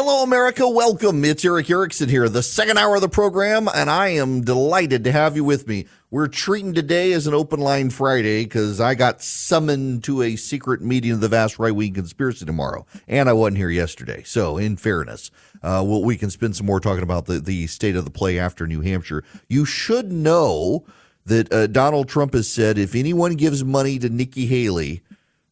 Hello, America. Welcome. It's Eric Erickson here, the second hour of the program, and I am delighted to have you with me. We're treating today as an open line Friday because I got summoned to a secret meeting of the vast right-wing conspiracy tomorrow, and I wasn't here yesterday. So, in fairness, we can spend some more talking about the state of the play after New Hampshire. You should know that Donald Trump has said if anyone gives money to Nikki Haley,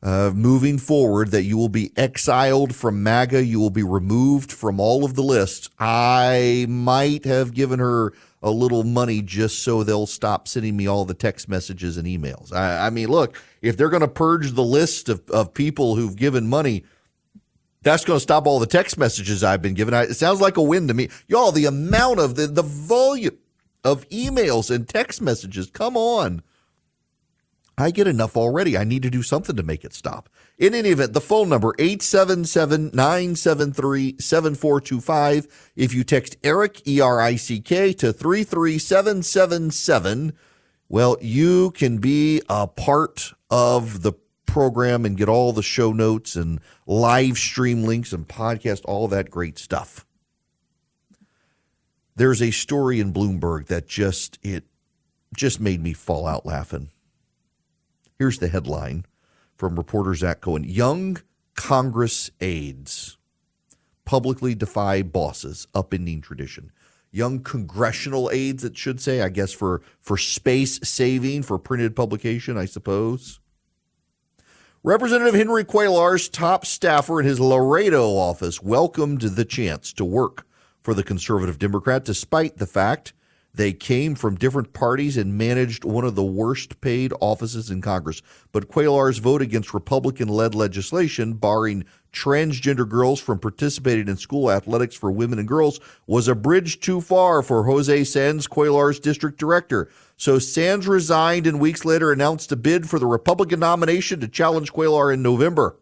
moving forward, that you will be exiled from MAGA. You will be removed from all of the lists. I might have given her a little money just so they'll stop sending me all the text messages and emails. I mean, look, if they're going to purge the list of people who've given money, that's going to stop all the text messages I've been given. It sounds like a win to me. Y'all, the amount of the volume of emails and text messages, come on. I get enough already. I need to do something to make it stop. In any event, the phone number, 877-973-7425. If you text Eric, E-R-I-C-K, to 33777, well, you can be a part of the program and get all the show notes and live stream links and podcast, all that great stuff. There's a story in Bloomberg that just made me fall out laughing. Here's the headline from reporter Zach Cohen. Young Congress aides publicly defy bosses, upending tradition. Young congressional aides, it should say, I guess for space saving, for printed publication, I suppose. Representative Henry Cuellar's top staffer in his Laredo office welcomed the chance to work for the conservative Democrat, despite the fact they came from different parties and managed one of the worst paid offices in Congress. But Cuellar's vote against Republican-led legislation barring transgender girls from participating in school athletics for women and girls was a bridge too far for Jose Sanz, Cuellar's district director. So Sanz resigned and weeks later announced a bid for the Republican nomination to challenge Cuellar in November.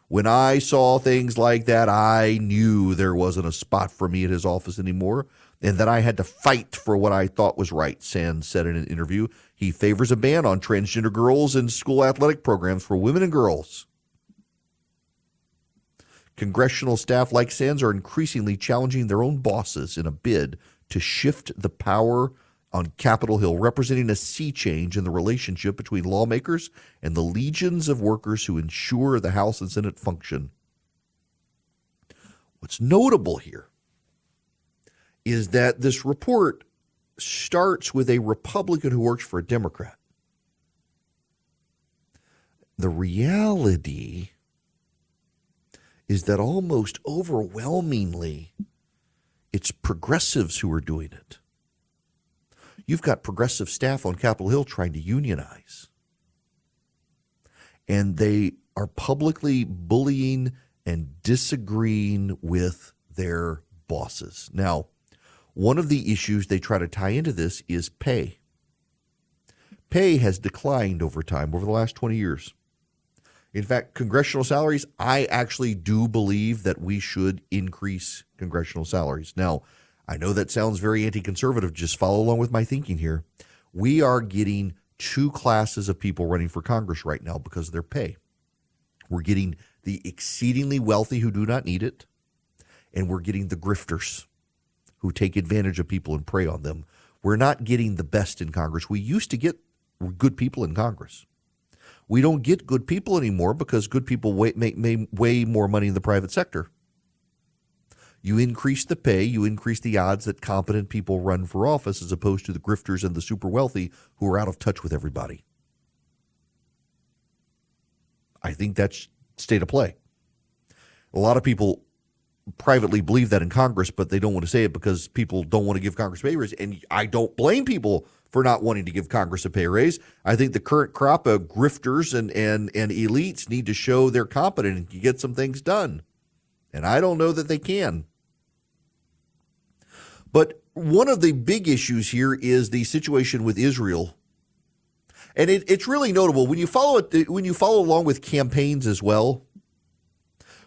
When I saw things like that, I knew there wasn't a spot for me at his office anymore, and that I had to fight for what I thought was right, Sands said in an interview. He favors a ban on transgender girls in school athletic programs for women and girls. Congressional staff like Sands are increasingly challenging their own bosses in a bid to shift the power on Capitol Hill, representing a sea change in the relationship between lawmakers and the legions of workers who ensure the House and Senate function. What's notable here is that this report starts with a Republican who works for a Democrat. The reality is that almost overwhelmingly, it's progressives who are doing it. You've got progressive staff on Capitol Hill trying to unionize. And they are publicly bullying and disagreeing with their bosses. Now, one of the issues they try to tie into this is pay. Pay has declined over time, over the last 20 years. In fact, congressional salaries, I actually do believe that we should increase congressional salaries. Now, I know that sounds very anti-conservative. Just follow along with my thinking here. We are getting two classes of people running for Congress right now because of their pay. We're getting the exceedingly wealthy who do not need it, and we're getting the grifters who take advantage of people and prey on them. We're not getting the best in Congress. We used to get good people in Congress. We don't get good people anymore because good people make way more money in the private sector. You increase the pay, you increase the odds that competent people run for office as opposed to the grifters and the super wealthy who are out of touch with everybody. I think that's state of play. A lot of people privately believe that in Congress, but they don't want to say it because people don't want to give Congress a pay raise. And I don't blame people for not wanting to give Congress a pay raise. I think the current crop of grifters and elites need to show they're competent and can get some things done. And I don't know that they can. But one of the big issues here is the situation with Israel. And it's really notable when you follow along with campaigns as well.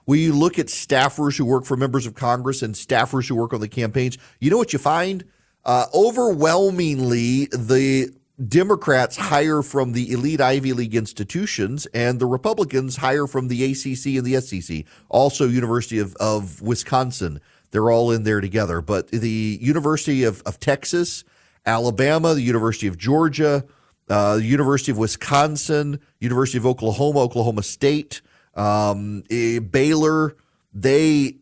When you look at staffers who work for members of Congress and staffers who work on the campaigns, you know what you find? Overwhelmingly, the Democrats hire from the elite Ivy League institutions, and the Republicans hire from the ACC and the SEC. Also, University of Wisconsin, they're all in there together. But the University of Texas, Alabama, the University of Georgia, the University of Wisconsin, University of Oklahoma, Oklahoma State, Baylor, they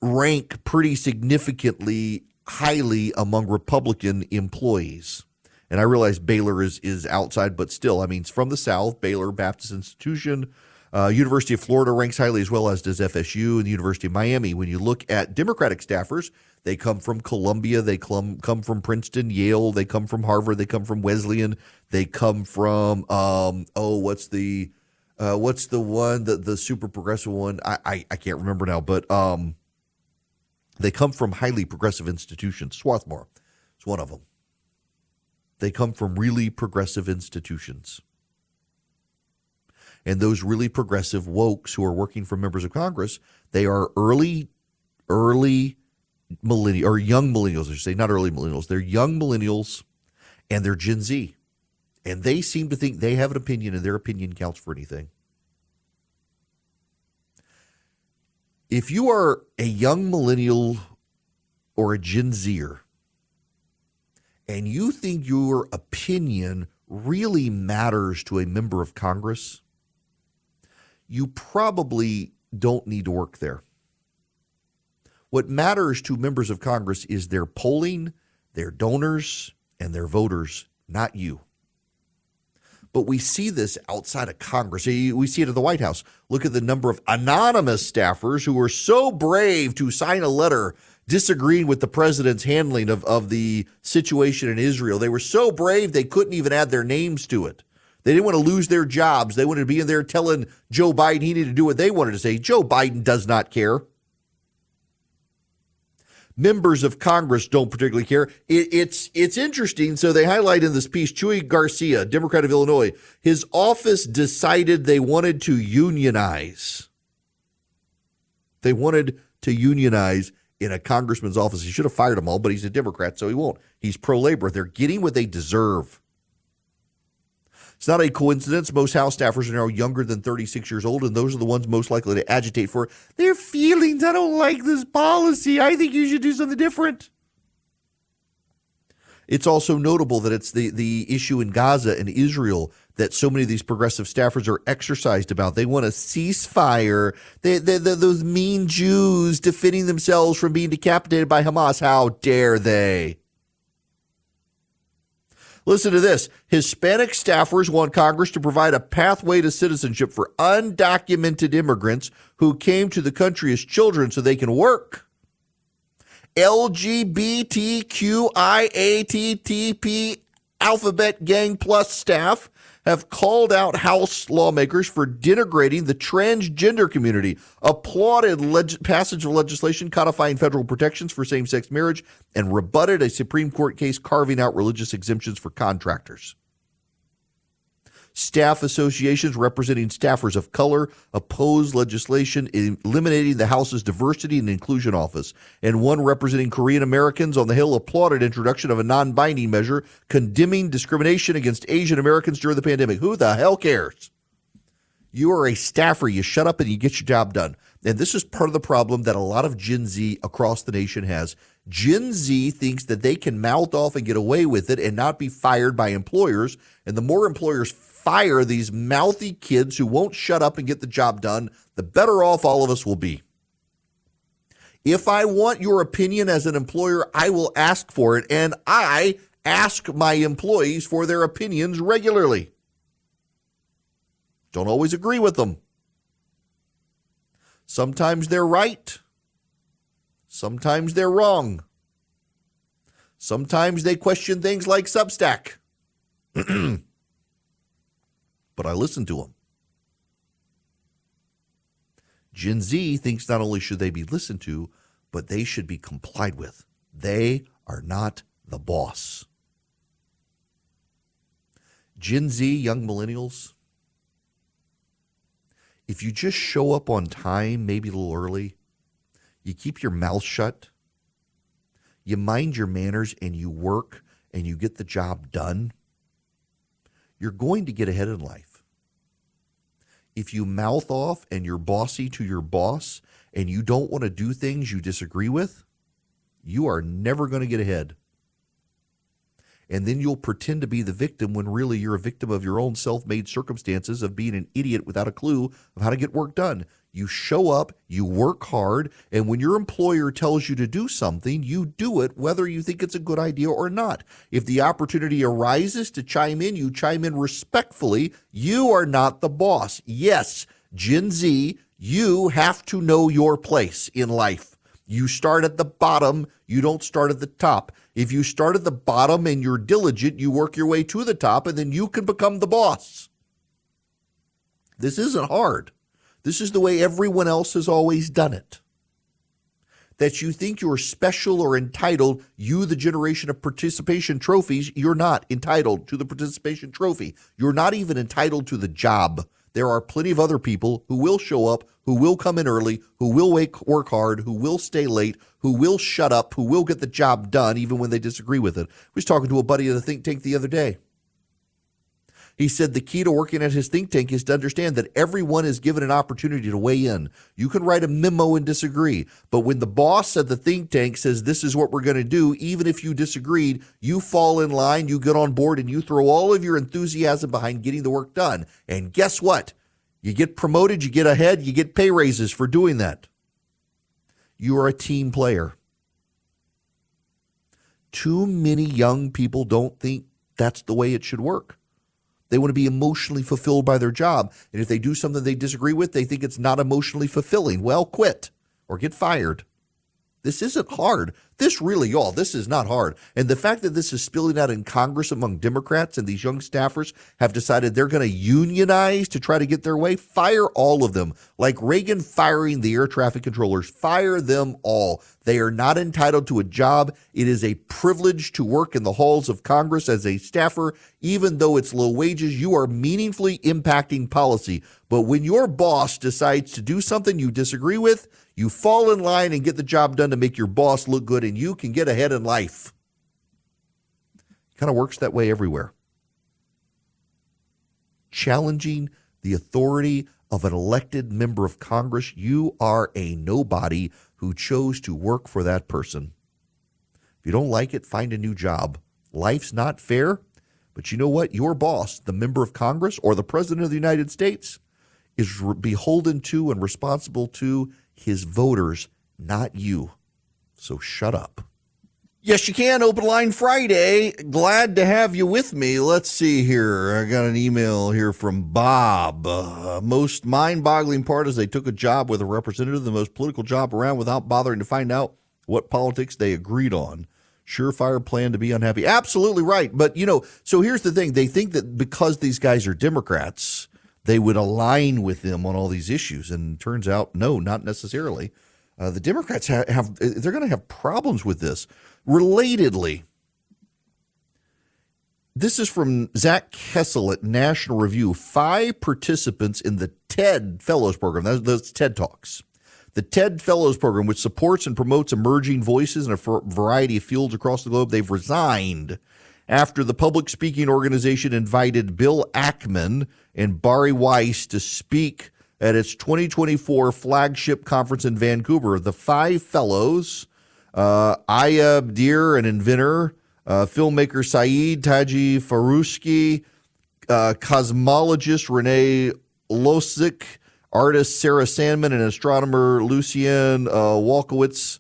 rank pretty significantly highly among Republican employees. And I realize Baylor is outside, but still, I mean, it's from the South, Baylor Baptist Institution. University of Florida ranks highly, as well as does FSU and the University of Miami. When you look at Democratic staffers, they come from Columbia, they come from Princeton, Yale, they come from Harvard, they come from Wesleyan, they come from what's the one, the super progressive one? I can't remember now, but they come from highly progressive institutions. Swarthmore is one of them. They come from really progressive institutions. And those really progressive wokes who are working for members of Congress, they are early millennials, or young millennials, I should say, not early millennials. They're young millennials, and they're Gen Z. And they seem to think they have an opinion, and their opinion counts for anything. If you are a young millennial or a Gen Zer, and you think your opinion really matters to a member of Congress, you probably don't need to work there. What matters to members of Congress is their polling, their donors, and their voters, not you. But we see this outside of Congress. We see it at the White House. Look at the number of anonymous staffers who were so brave to sign a letter disagreeing with the president's handling of the situation in Israel. They were so brave they couldn't even add their names to it. They didn't want to lose their jobs. They wanted to be in there telling Joe Biden he needed to do what they wanted to say. Joe Biden does not care. Members of Congress don't particularly care. It's interesting. So they highlight in this piece, Chuy Garcia, Democrat of Illinois, his office decided they wanted to unionize. They wanted to unionize in a congressman's office. He should have fired them all, but he's a Democrat, so he won't. He's pro-labor. They're getting what they deserve. It's not a coincidence. Most House staffers are now younger than 36 years old, and those are the ones most likely to agitate for their feelings. I don't like this policy. I think you should do something different. It's also notable that it's the issue in Gaza and Israel that so many of these progressive staffers are exercised about. They want a ceasefire. Those mean Jews defending themselves from being decapitated by Hamas. How dare they? Listen to this. Hispanic staffers want Congress to provide a pathway to citizenship for undocumented immigrants who came to the country as children so they can work. LGBTQIATTP Alphabet Gang Plus staff have called out House lawmakers for denigrating the transgender community, applauded passage of legislation codifying federal protections for same-sex marriage, and rebutted a Supreme Court case carving out religious exemptions for contractors. Staff associations representing staffers of color oppose legislation eliminating the House's Diversity and Inclusion Office, and one representing Korean Americans on the Hill applauded introduction of a non-binding measure condemning discrimination against Asian Americans during the pandemic. Who the hell cares? You are a staffer. You shut up and you get your job done. And this is part of the problem that a lot of Gen Z across the nation has. Gen Z thinks that they can mouth off and get away with it and not be fired by employers. And the more employers fire these mouthy kids who won't shut up and get the job done, the better off all of us will be. If I want your opinion as an employer, I will ask for it. And I ask my employees for their opinions regularly. Don't always agree with them. Sometimes they're right. Sometimes they're wrong. Sometimes they question things like Substack. But I listen to them. Gen Z thinks not only should they be listened to, but they should be complied with. They are not the boss. Gen Z, young millennials, if you just show up on time, maybe a little early, you keep your mouth shut, you mind your manners, and you work, and you get the job done, you're going to get ahead in life. If you mouth off and you're bossy to your boss and you don't want to do things you disagree with, you are never going to get ahead. And then you'll pretend to be the victim when really you're a victim of your own self-made circumstances of being an idiot without a clue of how to get work done. You show up, you work hard, and when your employer tells you to do something, you do it whether you think it's a good idea or not. If the opportunity arises to chime in, you chime in respectfully. You are not the boss. Yes, Gen Z, you have to know your place in life. You start at the bottom, you don't start at the top. If you start at the bottom and you're diligent, you work your way to the top, and then you can become the boss. This isn't hard. This is the way everyone else has always done it. That you think you're special or entitled, you, the generation of participation trophies, you're not entitled to the participation trophy. You're not even entitled to the job. There are plenty of other people who will show up, who will come in early, who will work hard, who will stay late, who will shut up, who will get the job done even when they disagree with it. I was talking to a buddy of the think tank the other day. He said the key to working at his think tank is to understand that everyone is given an opportunity to weigh in. You can write a memo and disagree, but when the boss at the think tank says this is what we're going to do, even if you disagreed, you fall in line, you get on board, and you throw all of your enthusiasm behind getting the work done. And guess what? You get promoted, you get ahead, you get pay raises for doing that. You are a team player. Too many young people don't think that's the way it should work. They want to be emotionally fulfilled by their job. And if they do something they disagree with, they think it's not emotionally fulfilling. Well, quit or get fired. This isn't hard. This is not hard. And the fact that this is spilling out in Congress among Democrats and these young staffers have decided they're going to unionize to try to get their way, fire all of them. Like Reagan firing the air traffic controllers, fire them all. They are not entitled to a job. It is a privilege to work in the halls of Congress as a staffer. Even though it's low wages, you are meaningfully impacting policy. But when your boss decides to do something you disagree with, you fall in line and get the job done to make your boss look good, and you can get ahead in life. It kind of works that way everywhere. Challenging the authority of an elected member of Congress, you are a nobody who chose to work for that person. If you don't like it, find a new job. Life's not fair, but you know what? Your boss, the member of Congress or the President of the United States, is beholden to and responsible to his voters, not you. So shut up. Yes, you can. Open Line Friday. Glad to have you with me. Let's see here. I got an email here from Bob. Most mind-boggling part is they took a job with a representative, the most political job around, without bothering to find out what politics they agreed on. Surefire plan to be unhappy. Absolutely right. But, so here's the thing. They think that because these guys are Democrats, they would align with them on all these issues. And it turns out, no, not necessarily. The Democrats they're going to have problems with this. Relatedly, this is from Zach Kessel at National Review. 5 participants in the TED Fellows Program. That's TED Talks. The TED Fellows Program, which supports and promotes emerging voices in a variety of fields across the globe, they've resigned after the public speaking organization invited Bill Ackman and Bari Weiss to speak at its 2024 flagship conference in Vancouver. The 5 fellows, Aya Abdir, an inventor, filmmaker Saeed Taji Farouski, cosmologist Renee Losik, artist Sarah Sandman, and astronomer Lucien Walkowitz,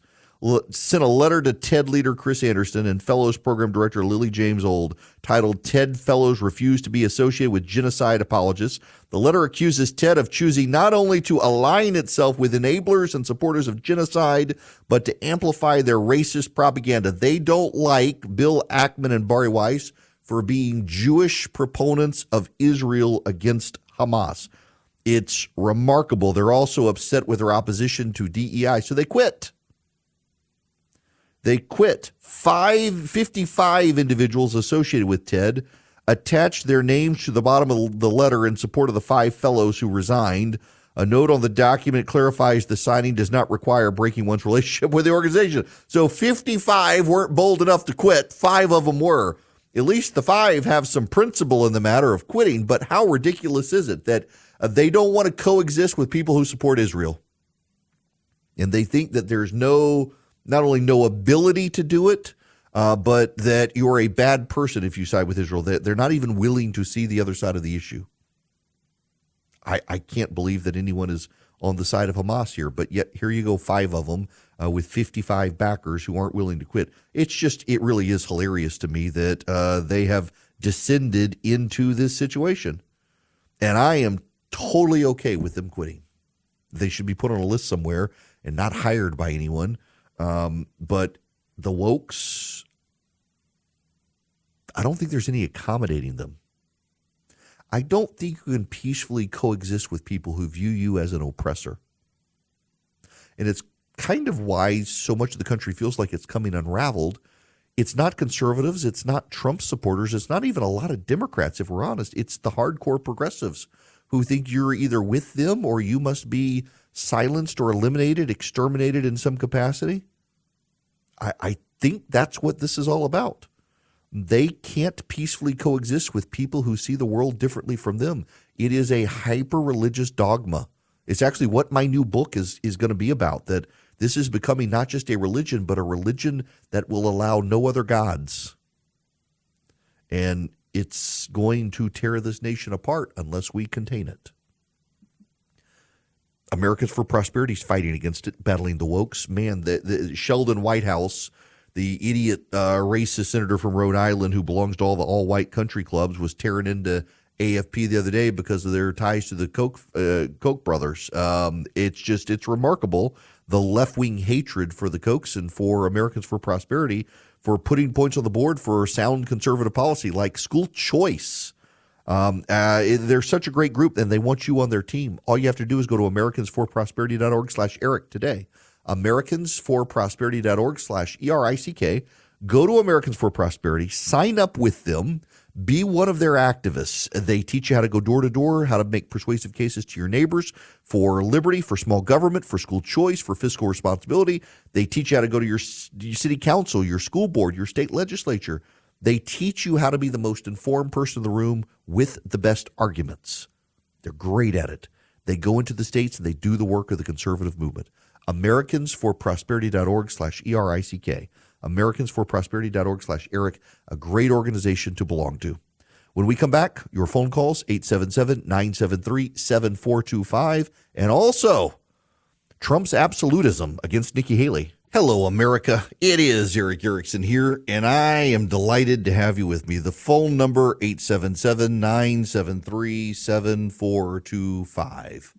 sent a letter to TED leader Chris Anderson and Fellows Program Director Lily James Old titled TED Fellows Refuse to be Associated with Genocide Apologists. The letter accuses TED of choosing not only to align itself with enablers and supporters of genocide, but to amplify their racist propaganda. They don't like Bill Ackman and Bari Weiss for being Jewish proponents of Israel against Hamas. It's remarkable. They're also upset with their opposition to DEI, so they quit. They quit. 55 individuals associated with TED attached their names to the bottom of the letter in support of the 5 fellows who resigned. A note on the document clarifies the signing does not require breaking one's relationship with the organization. So 55 weren't bold enough to quit. 5 of them were. At least the 5 have some principle in the matter of quitting, but how ridiculous is it that they don't want to coexist with people who support Israel? And they think that there's not only no ability to do it, but that you're a bad person if you side with Israel. They're not even willing to see the other side of the issue. I can't believe that anyone is on the side of Hamas here, but yet here you go, 5 of them with 55 backers who aren't willing to quit. It really is hilarious to me that they have descended into this situation. And I am totally okay with them quitting. They should be put on a list somewhere and not hired by anyone. But the wokes, I don't think there's any accommodating them. I don't think you can peacefully coexist with people who view you as an oppressor. And it's kind of why so much of the country feels like it's coming unraveled. It's not conservatives. It's not Trump supporters. It's not even a lot of Democrats, if we're honest. It's the hardcore progressives who think you're either with them or you must be silenced or eliminated, exterminated in some capacity. I think that's what this is all about. They can't peacefully coexist with people who see the world differently from them. It is a hyper-religious dogma. It's actually what my new book is going to be about, that this is becoming not just a religion, but a religion that will allow no other gods. And it's going to tear this nation apart unless we contain it. Americans for Prosperity is fighting against it, battling the wokes. Man, the Sheldon Whitehouse, the idiot racist senator from Rhode Island who belongs to all the all-white country clubs, was tearing into AFP the other day because of their ties to the Koch brothers. It's remarkable, the left-wing hatred for the Kochs and for Americans for Prosperity for putting points on the board for sound conservative policy like school choice. They're such a great group, and they want you on their team. All you have to do is go to americansforprosperity.org/Eric today. Americansforprosperity.org/ERICK. Go to Americans for Prosperity, sign up with them, be one of their activists. They teach you how to go door to door, how to make persuasive cases to your neighbors for liberty, for small government, for school choice, for fiscal responsibility. They teach you how to go to your city council, your school board, your state legislature. They teach you how to be the most informed person in the room with the best arguments. They're great at it. They go into the states and they do the work of the conservative movement. Americansforprosperity.org/ERICK. Americansforprosperity.org/Eric, a great organization to belong to. When we come back, your phone calls, 877-973-7425, and also Trump's absolutism against Nikki Haley. Hello, America. It is Eric Erickson here, and I am delighted to have you with me. The phone number, 877-973-7425.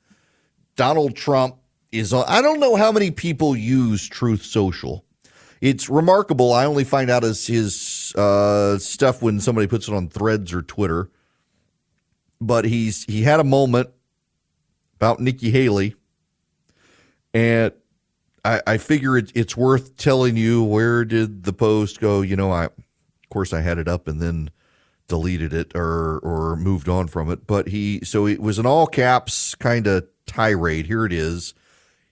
Donald Trump is on. I don't know how many people use Truth Social. It's remarkable. I only find out as his stuff when somebody puts it on Threads or Twitter. But he had a moment about Nikki Haley, and I figure it's worth telling you. Where did the post go? Of course I had it up and then deleted it or moved on from it. But so it was an all caps kind of tirade. Here it is.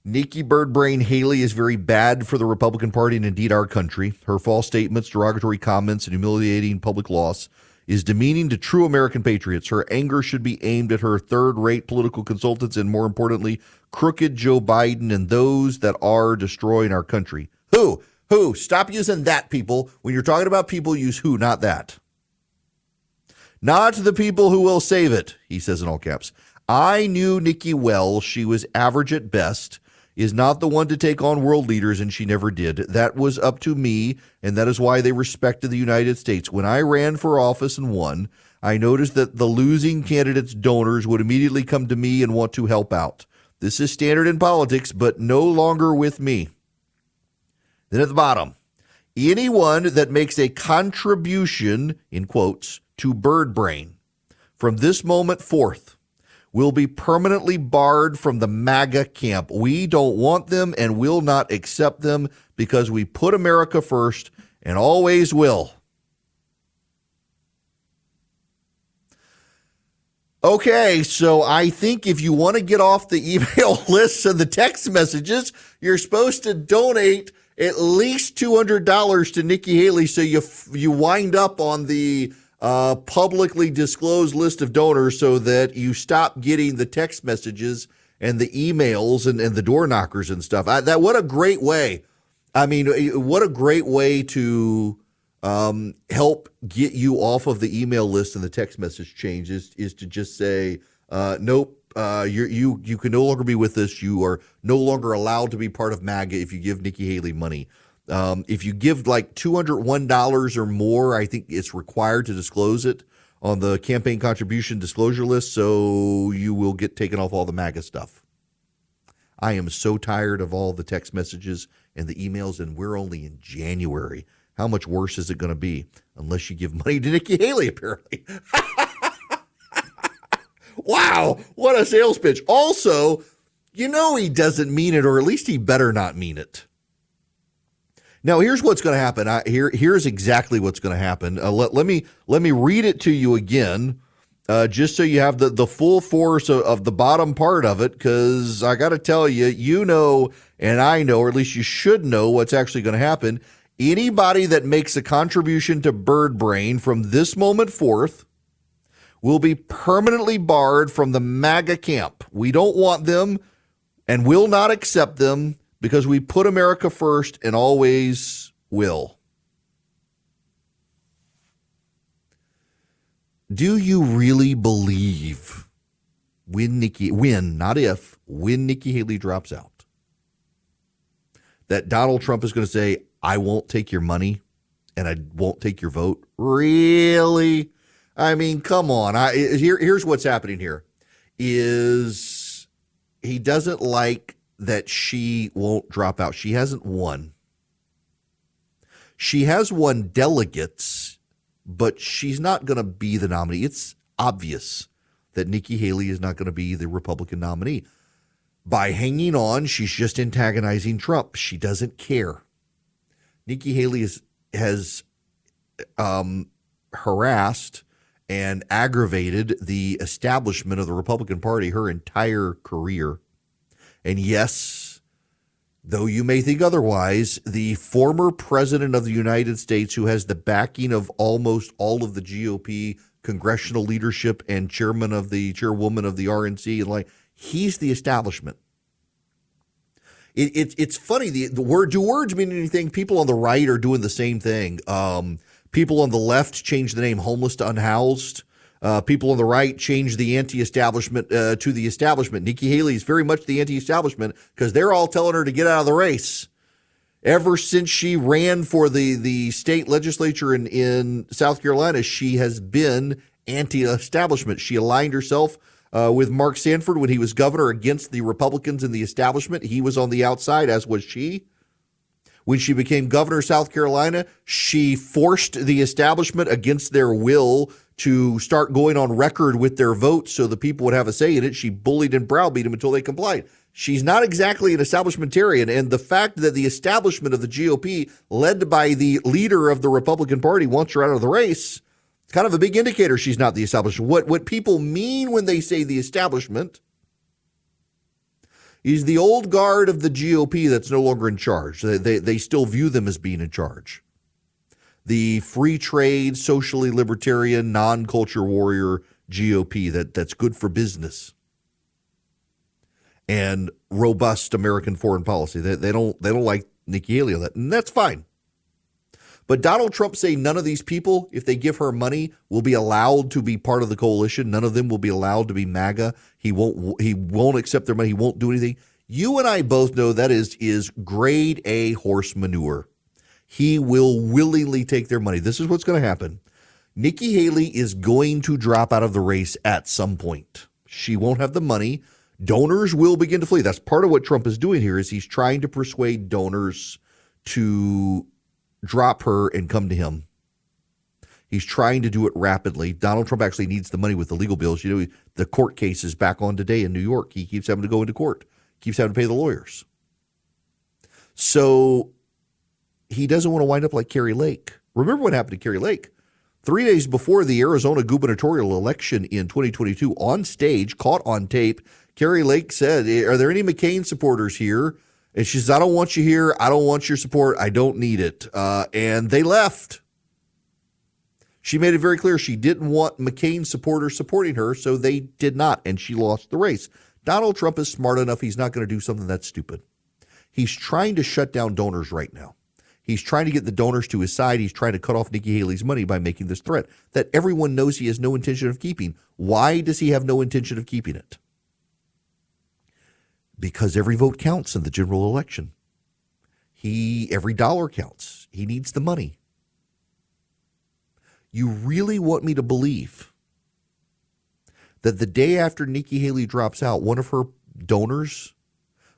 Nikki Birdbrain Haley is very bad for the Republican Party and indeed our country. Her false statements, derogatory comments, and humiliating public loss is demeaning to true American patriots. Her anger should be aimed at her third-rate political consultants and, more importantly, crooked Joe Biden and those that are destroying our country. Who? Stop using that, people. When you're talking about people, use who, not that. Not the people who will save it, he says in all caps. I knew Nikki well. She was average at best, is not the one to take on world leaders, and she never did. That was up to me, and that is why they respected the United States. When I ran for office and won, I noticed that the losing candidate's donors would immediately come to me and want to help out. This is standard in politics, but no longer with me. Then at the bottom, anyone that makes a contribution, in quotes, to Birdbrain from this moment forth will be permanently barred from the MAGA camp. We don't want them and will not accept them because we put America first and always will. Okay, so I think if you want to get off the email lists and the text messages, you're supposed to donate at least $200 to Nikki Haley so you wind up on the publicly disclosed list of donors so that you stop getting the text messages and the emails and the door knockers and stuff. What a great way. I mean, what a great way to help get you off of the email list and the text message change is to just say, nope, you can no longer be with us. You are no longer allowed to be part of MAGA if you give Nikki Haley money. If you give like $201 or more, I think it's required to disclose it on the campaign contribution disclosure list, so you will get taken off all the MAGA stuff. I am so tired of all the text messages and the emails, and we're only in January. How much worse is it going to be? Unless you give money to Nikki Haley, apparently. Wow, what a sales pitch. Also, you know he doesn't mean it, or at least he better not mean it. Now, here's what's going to happen. Here's exactly what's going to happen. Let me read it to you again, just so you have the full force of the bottom part of it, because I got to tell you, you know, and I know, or at least you should know what's actually going to happen. Anybody that makes a contribution to Bird Brain from this moment forth will be permanently barred from the MAGA camp. We don't want them and will not accept them, because we put America first and always will. Do you really believe when Nikki Haley drops out, that Donald Trump is going to say, I won't take your money and I won't take your vote? Really? I mean, come on. Here's what's happening here is he doesn't like that she won't drop out. She hasn't won. She has won delegates, but she's not going to be the nominee. It's obvious that Nikki Haley is not going to be the Republican nominee. By hanging on, she's just antagonizing Trump. She doesn't care. Nikki Haley has harassed and aggravated the establishment of the Republican Party her entire career. And yes, though you may think otherwise, the former president of the United States, who has the backing of almost all of the GOP congressional leadership and chairwoman of the RNC, and like, he's the establishment. It's funny. Do words mean anything? People on the right are doing the same thing. People on the left changed the name homeless to unhoused. People on the right changed the anti-establishment to the establishment. Nikki Haley is very much the anti-establishment because they're all telling her to get out of the race. Ever since she ran for the state legislature in South Carolina, she has been anti-establishment. She aligned herself with Mark Sanford when he was governor against the Republicans in the establishment. He was on the outside, as was she. When she became governor of South Carolina, she forced the establishment against their will to start going on record with their votes so the people would have a say in it. She bullied and browbeat them until they complied. She's not exactly an establishmentarian, and the fact that the establishment of the GOP, led by the leader of the Republican Party, wants her out of the race, it's kind of a big indicator she's not the establishment. What people mean when they say the establishment is the old guard of the GOP that's no longer in charge. They still view them as being in charge. The free trade, socially libertarian, non-culture warrior GOP that's good for business and robust American foreign policy. They don't like Nikki Haley on that, and that's fine. But Donald Trump saying none of these people, if they give her money, will be allowed to be part of the coalition. None of them will be allowed to be MAGA. He won't accept their money. He won't do anything. You and I both know that is grade A horse manure. He will willingly take their money. This is what's going to happen. Nikki Haley is going to drop out of the race at some point. She won't have the money. Donors will begin to flee. That's part of what Trump is doing here, is he's trying to persuade donors to drop her and come to him. He's trying to do it rapidly. Donald Trump actually needs the money with the legal bills. You know, the court case is back on today in New York. He keeps having to go into court, keeps having to pay the lawyers. So he doesn't want to wind up like Kari Lake. Remember what happened to Kari Lake? 3 days before the Arizona gubernatorial election in 2022, on stage, caught on tape, Kari Lake said, "Are there any McCain supporters here?" And she says, I don't want you here. I don't want your support. I don't need it. And they left. She made it very clear she didn't want McCain's supporters supporting her, so they did not, and she lost the race. Donald Trump is smart enough. He's not going to do something that's stupid. He's trying to shut down donors right now. He's trying to get the donors to his side. He's trying to cut off Nikki Haley's money by making this threat that everyone knows he has no intention of keeping. Why does he have no intention of keeping it? Because every vote counts in the general election. Every dollar counts. He needs the money. You really want me to believe that the day after Nikki Haley drops out, one of her donors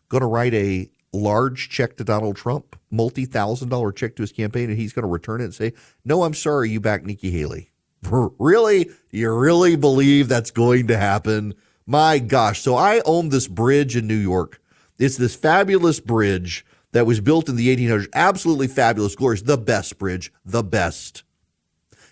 going to write a large check to Donald Trump, multi-$1,000 check to his campaign, and he's going to return it and say, no, I'm sorry, you backed Nikki Haley. Really? You really believe that's going to happen? My gosh. So I own this bridge in New York. It's this fabulous bridge that was built in the 1800s. Absolutely fabulous, glorious, the best bridge, the best.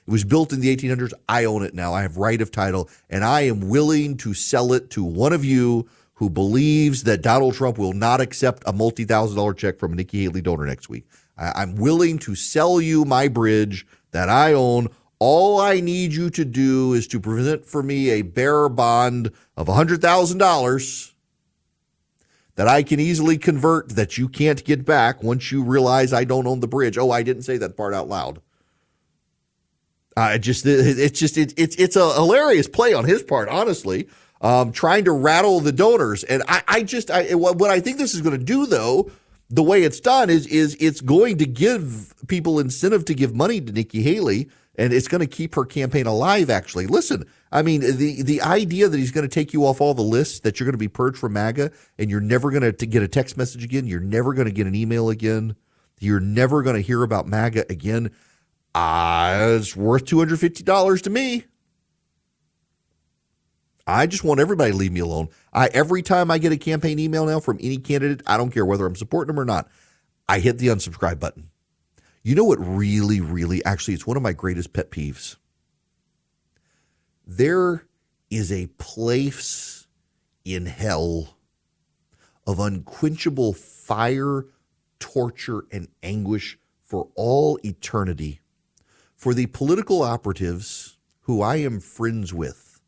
It was built in the 1800s. I own it now. I have right of title, and I am willing to sell it to one of you who believes that Donald Trump will not accept a multi-$1,000 check from a Nikki Haley donor next week. I'm willing to sell you my bridge that I own. All I need you to do is to present for me a bearer bond of $100,000 that I can easily convert that you can't get back once you realize I don't own the bridge. Oh, I didn't say that part out loud. It's a hilarious play on his part, honestly, trying to rattle the donors. And what I think this is going to do, though, the way it's done is it's going to give people incentive to give money to Nikki Haley, and it's going to keep her campaign alive, actually. Listen, I mean, the idea that he's going to take you off all the lists, that you're going to be purged from MAGA, and you're never going to get a text message again, you're never going to get an email again, you're never going to hear about MAGA again, it's worth $250 to me. I just want everybody to leave me alone. Every time I get a campaign email now from any candidate, I don't care whether I'm supporting them or not, I hit the unsubscribe button. You know what really, really, actually, it's one of my greatest pet peeves. There is a place in hell of unquenchable fire, torture, and anguish for all eternity for the political operatives who I am friends with,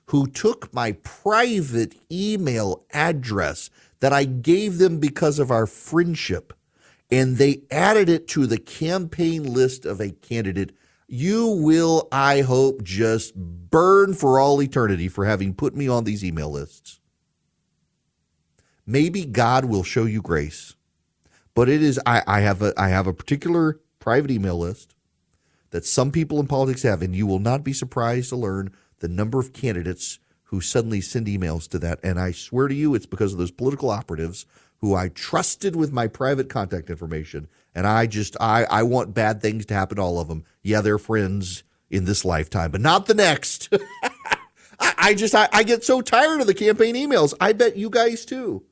who took my private email address that I gave them because of our friendship, and they added it to the campaign list of a candidate. You will, I hope, just burn for all eternity for having put me on these email lists. Maybe God will show you grace, but it is I have a particular private email list that some people in politics have, and you will not be surprised to learn the number of candidates who suddenly send emails to that. And I swear to you, it's because of those political operatives who I trusted with my private contact information. And I want bad things to happen to all of them. Yeah, they're friends in this lifetime, but not the next. I get so tired of the campaign emails. I bet you guys too.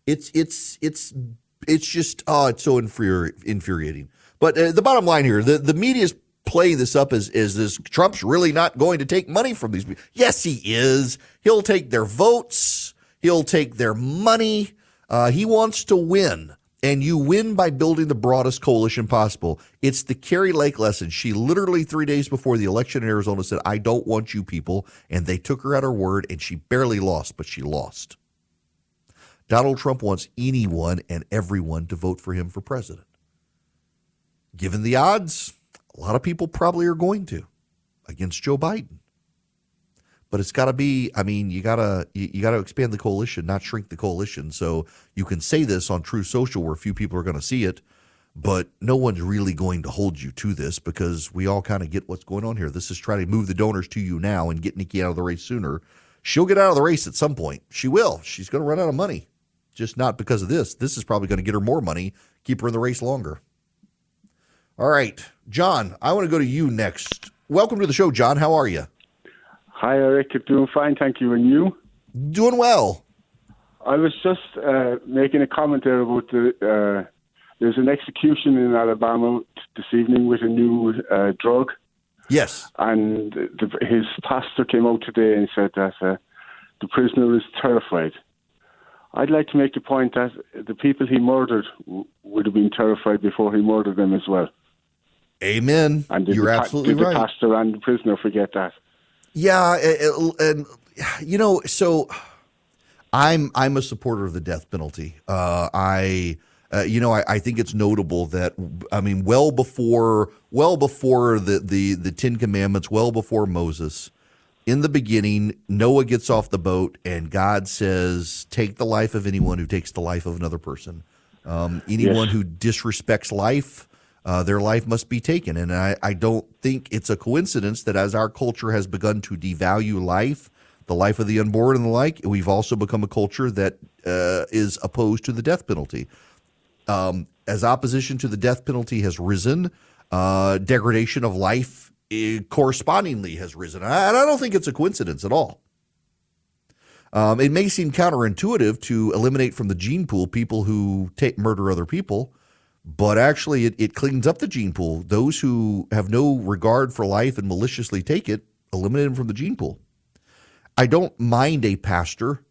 It's just, it's so infuriating. But the bottom line here, the media's playing this up as this Trump's really not going to take money from these people. Yes, he is. He'll take their votes. He'll take their money. He wants to win. And you win by building the broadest coalition possible. It's the Carrie Lake lesson. She literally 3 days before the election in Arizona said, I don't want you people. And they took her at her word, and she barely lost, but she lost. Donald Trump wants anyone and everyone to vote for him for president. Given the odds, a lot of people probably are going to against Joe Biden. But it's got to be, I mean, you got to expand the coalition, not shrink the coalition. So you can say this on True Social where a few people are going to see it, but no one's really going to hold you to this because we all kind of get what's going on here. This is trying to move the donors to you now and get Nikki out of the race sooner. She'll get out of the race at some point. She will. She's going to run out of money, just not because of this. This is probably going to get her more money, keep her in the race longer. All right, John, I want to go to you next. Welcome to the show, John. How are you? Hi, Eric. Doing fine, thank you. And you? Doing well. I was just making a comment there about there's an execution in Alabama this evening with a new drug. Yes. And his pastor came out today and said that the prisoner is terrified. I'd like to make the point that the people he murdered would have been terrified before he murdered them as well. Amen. And You're absolutely right. Did the right. pastor and the prisoner forget that? Yeah, and so I'm a supporter of the death penalty. I think it's notable that, I mean, well before the Ten Commandments, well before Moses, in the beginning, Noah gets off the boat and God says, take the life of anyone who takes the life of another person. Anyone who disrespects life, their life must be taken. And I don't think it's a coincidence that as our culture has begun to devalue life, the life of the unborn and the like, we've also become a culture that is opposed to the death penalty. As opposition to the death penalty has risen, degradation of life correspondingly has risen. And I don't think it's a coincidence at all. It may seem counterintuitive to eliminate from the gene pool people who murder other people, but actually it cleans up the gene pool. Those who have no regard for life and maliciously take it, eliminate them from the gene pool. I don't mind a pastor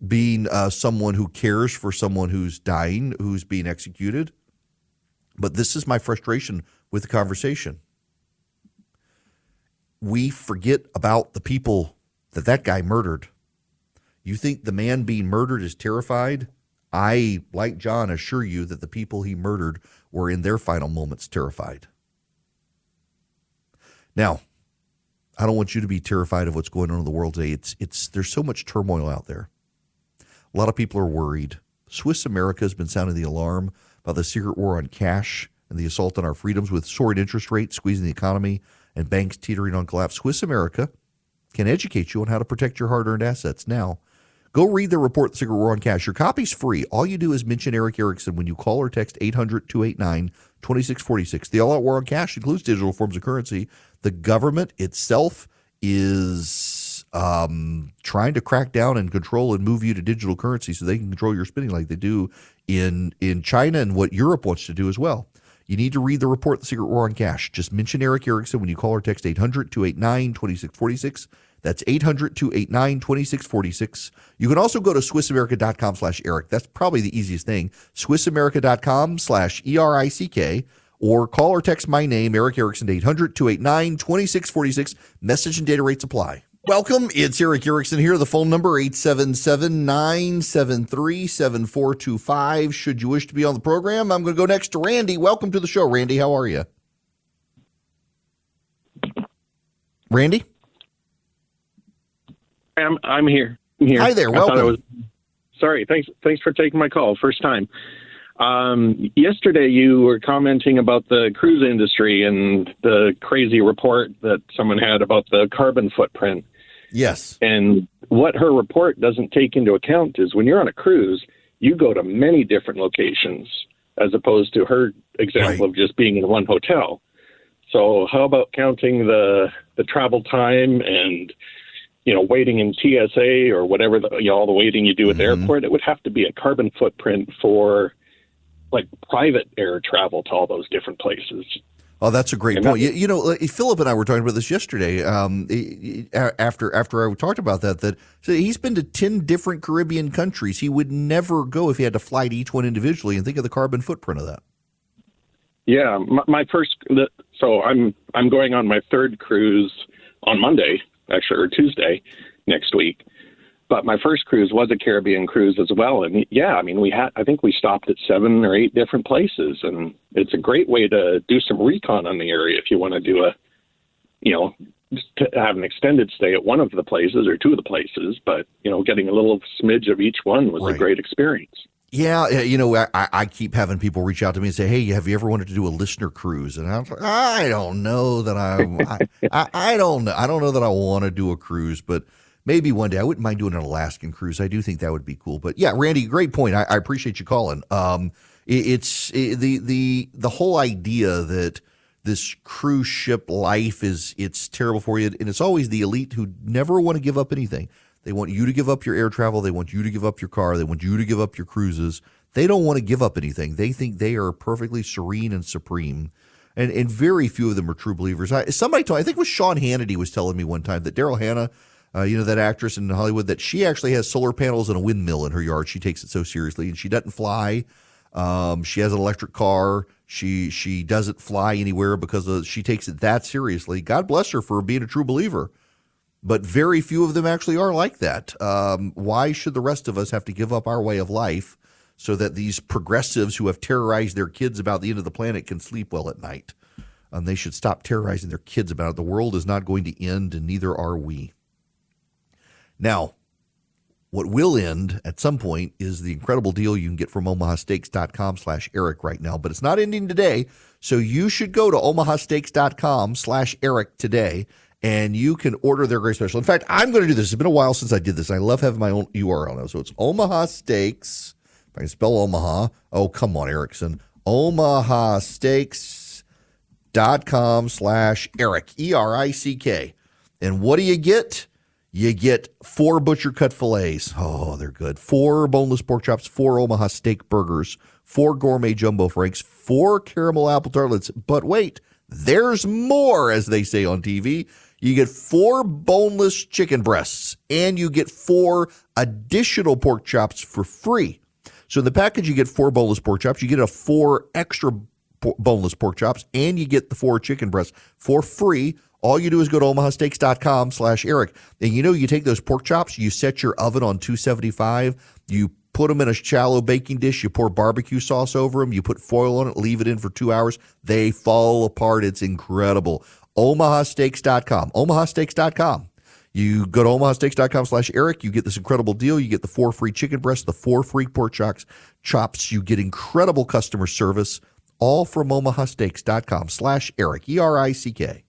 being someone who cares for someone who's dying, who's being executed. But this is my frustration with the conversation. We forget about the people that guy murdered. You think the man being murdered is terrified? I, like John, assure you that the people he murdered were in their final moments terrified. Now, I don't want you to be terrified of what's going on in the world today. There's so much turmoil out there. A lot of people are worried. Swiss America has been sounding the alarm about the secret war on cash and the assault on our freedoms with soaring interest rates, squeezing the economy, and banks teetering on collapse. Swiss America can educate you on how to protect your hard-earned assets. Now, go read their report, The Secret War on Cash. Your copy's free. All you do is mention Eric Erickson when you call or text 800-289-2646. The all-out war on cash includes digital forms of currency. The government itself is trying to crack down and control and move you to digital currency so they can control your spending like they do in China and what Europe wants to do as well. You need to read the report, The Secret War on Cash. Just mention Eric Erickson when you call or text 800-289-2646. That's 800-289-2646. You can also go to SwissAmerica.com/Eric. That's probably the easiest thing. SwissAmerica.com/ERICK. Or call or text my name, Eric Erickson, to 800-289-2646. Message and data rates apply. Welcome. It's Eric Erickson here. The phone number, 877-973-7425. Should you wish to be on the program, I'm going to go next to Randy. Welcome to the show, Randy. How are you? Randy? I'm here. Hi there. Welcome. Sorry. Thanks for taking my call. First time. Yesterday you were commenting about the cruise industry and the crazy report that someone had about the carbon footprint. Yes. And what her report doesn't take into account is when you're on a cruise, you go to many different locations as opposed to her example of just being in one hotel. So how about counting the travel time and, waiting in TSA or whatever, all the waiting you do at the airport? It would have to be a carbon footprint for like private air travel to all those different places. Oh, that's a great point. Philip and I were talking about this yesterday. After I talked about that so he's been to 10 different Caribbean countries. He would never go if he had to fly to each one individually, and think of the carbon footprint of that. Yeah, so I'm going on my third cruise on Monday, actually, or Tuesday next week. But my first cruise was a Caribbean cruise as well. And I think we stopped at 7 or 8 different places. And it's a great way to do some recon on the area if you want to do just to have an extended stay at one of the places or two of the places. But, getting a little smidge of each one was a great experience. Yeah, I keep having people reach out to me and say, "Hey, have you ever wanted to do a listener cruise?" And I'm like, I don't know that I don't know that I want to do a cruise, but maybe one day. I wouldn't mind doing an Alaskan cruise. I do think that would be cool. But yeah, Randy, great point. I appreciate you calling. It's the whole idea that this cruise ship life it's terrible for you, and it's always the elite who never want to give up anything. They want you to give up your air travel. They want you to give up your car. They want you to give up your cruises. They don't want to give up anything. They think they are perfectly serene and supreme. And very few of them are true believers. Somebody told, I think it was Sean Hannity was telling me one time that Daryl Hannah, That actress in Hollywood, that she actually has solar panels and a windmill in her yard. She takes it so seriously, and she doesn't fly. She has an electric car. She doesn't fly anywhere because she takes it that seriously. God bless her for being a true believer. But very few of them actually are like that. Why should the rest of us have to give up our way of life so that these progressives who have terrorized their kids about the end of the planet can sleep well at night? They should stop terrorizing their kids about it. The world is not going to end, and neither are we. Now, what will end at some point is the incredible deal you can get from omahasteaks.com/Eric right now, but it's not ending today. So you should go to omahasteaks.com/Eric today, and you can order their great special. In fact, I'm going to do this. It's been a while since I did this. I love having my own URL now. So it's Omaha Steaks. If I can spell Omaha. Oh, come on, Erickson. omahasteaks.com/Eric, ERICK. And what do you get? You get 4 butcher cut fillets. Oh, they're good. 4 boneless pork chops, 4 Omaha steak burgers, 4 gourmet jumbo franks, 4 caramel apple tartlets. But wait, there's more, as they say on TV. You get 4 boneless chicken breasts, and you get 4 additional pork chops for free. So in the package, you get 4 boneless pork chops. You get 4 extra boneless pork chops, and you get the 4 chicken breasts for free. All you do is go to omahasteaks.com/Eric. And you take those pork chops, you set your oven on 275, you put them in a shallow baking dish, you pour barbecue sauce over them, you put foil on it, leave it in for 2 hours. They fall apart. It's incredible. omahasteaks.com. omahasteaks.com. You go to omahasteaks.com/Eric. You get this incredible deal. You get the 4 free chicken breasts, the 4 free pork chops. You get incredible customer service, all from omahasteaks.com/Eric, ERICK.